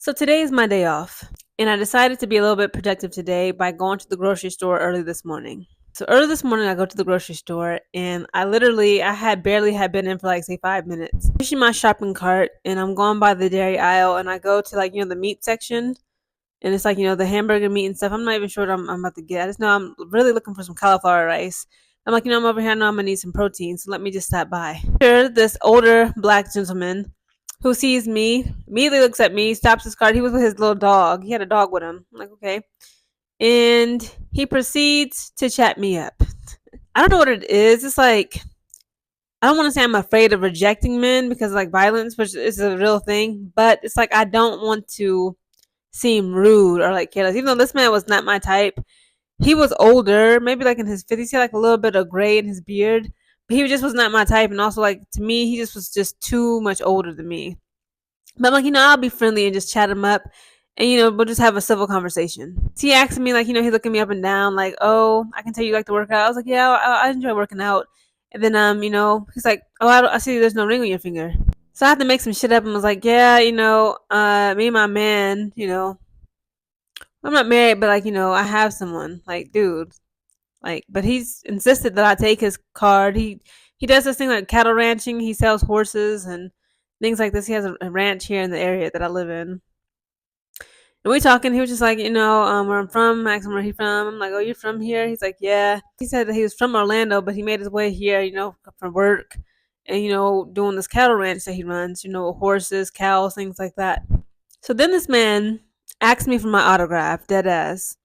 So today is my day off, and I decided to be a little bit productive today by going to the grocery store early this morning. So early this morning, I go to the grocery store, and I had barely had been in for like say 5 minutes. Pushing my shopping cart, and I'm going by the dairy aisle, and I go to the meat section, and it's the hamburger meat and stuff. I'm not even sure what I'm about to get. I just know I'm really looking for some cauliflower rice. I'm like, I'm over here. I know I'm gonna need some protein, so let me just stop by. Here, this older black gentleman who sees me immediately looks at me, stops his cart. He was with his little dog. He had a dog with him. I'm like, okay. And he proceeds to chat me up. I don't know what it is. It's like, I don't want to say I'm afraid of rejecting men because like violence, which is a real thing, but it's like I don't want to seem rude or like careless. Even though this man was not my type, he was older, maybe like in his 50s. He had like a little bit of gray in his beard, but he just was not my type. And also, like, to me, he just was just too much older than me. But I'm like, I'll be friendly and just chat him up, and we'll just have a civil conversation. So he asked me, like, he looking me up and down, like, oh, I can tell you like to work out. I was like, yeah, I enjoy working out. And then he's like, oh, I see there's no ring on your finger. So I had to make some shit up and was like, yeah, me and my man, I'm not married, but like, I have someone. Like, dude, like, but he's insisted that I take his card. He does this thing like cattle ranching. He sells horses and things like this. He has a ranch here in the area that I live in. And we talking. He was just like, where I'm from. I asked him where he's from. I'm like, oh, you're from here? He's like, yeah. He said that he was from Orlando, but he made his way here, for work, and doing this cattle ranch that he runs. Horses, cows, things like that. So then this man asked me for my autograph, dead ass.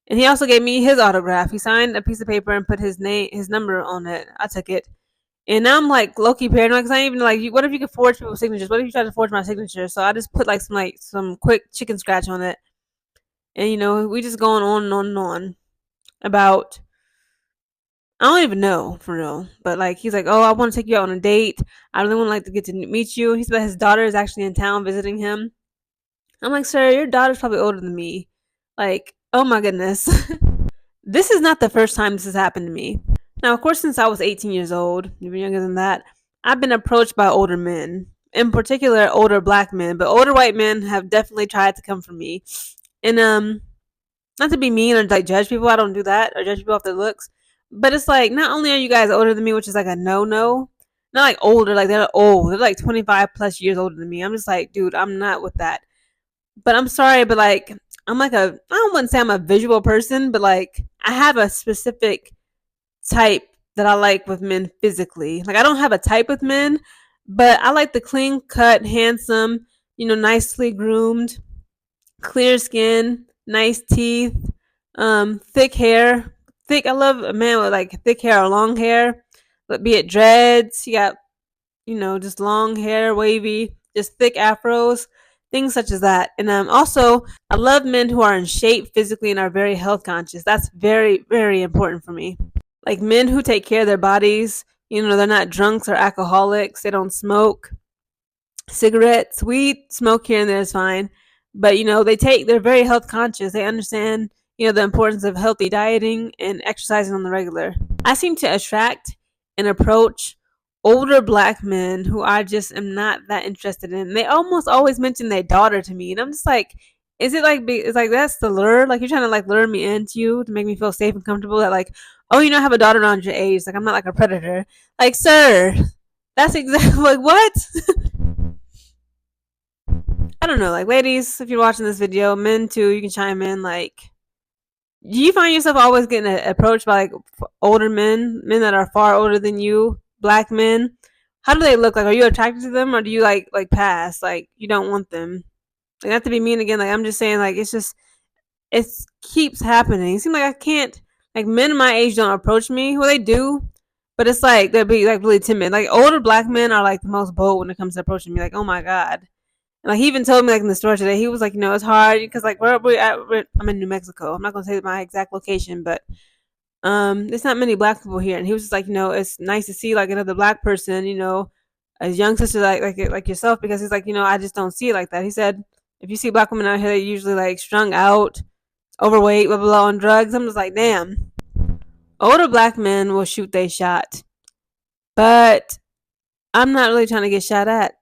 And he also gave me his autograph. He signed a piece of paper and put his number on it. I took it. And now I'm like low key paranoid because I ain't even like, what if you could forge people's signatures? What if you try to forge my signature? So I just put some quick chicken scratch on it. And we just going on and on and on about, I don't even know for real. But like, he's like, oh, I want to take you out on a date. I really want to get to meet you. He said his daughter is actually in town visiting him. I'm like, sir, your daughter's probably older than me. Like, oh my goodness. This is not the first time this has happened to me. Now, of course, since I was 18 years old, even younger than that, I've been approached by older men, in particular older black men, but older white men have definitely tried to come for me. And not to be mean or like judge people, I don't do that, or judge people off their looks. But it's like, not only are you guys older than me, which is like a no, not like older, like they're old, they're like 25 plus years older than me. I'm just like, dude, I'm not with that. But I'm sorry, but like, I'm like I don't want to say I'm a visual person, but like I have a specific type that I like with men physically. Like I don't have a type with men, but I like the clean cut, handsome, nicely groomed, clear skin, nice teeth, thick hair. Thick. I love a man with like thick hair or long hair, but be it dreads. You got just long hair, wavy, just thick afros, things such as that. And also, I love men who are in shape physically and are very health conscious. That's very, very important for me. Like men who take care of their bodies. They're not drunks or alcoholics. They don't smoke cigarettes, weed, smoke here and there is fine. But they're very health conscious. They understand the importance of healthy dieting and exercising on the regular. I seem to attract and approach older black men who I just am not that interested in. They almost always mention their daughter to me, and I'm just like, is it like it's like that's the lure? Like you're trying to like lure me into you to make me feel safe and comfortable that like, oh, I have a daughter around your age. Like I'm not like a predator. Like, sir, that's exactly like what? I don't know. Like, ladies, if you're watching this video, men too, you can chime in. Like, do you find yourself always getting approached by like older men that are far older than you, black men? How do they look? Like, are you attracted to them, or do you like pass? Like, you don't want them? Like, not to be mean again. Like, I'm just saying, like, it's just it keeps happening. It seems like I can't. Like, men my age don't approach me. Well, they do, but it's like they'll be like really timid. Like, older black men are like the most bold when it comes to approaching me. Like, oh my god. And like he even told me like in the store today, he was like, it's hard because like I'm in New Mexico. I'm not gonna say my exact location, but there's not many black people here. And he was just like, it's nice to see like another black person, a young sister like yourself, because he's like, I just don't see it like that. He said, if you see black women out here, they're usually like strung out, overweight, blah blah blah, on drugs. I'm just like, damn. Older black men will shoot they shot, but I'm not really trying to get shot at.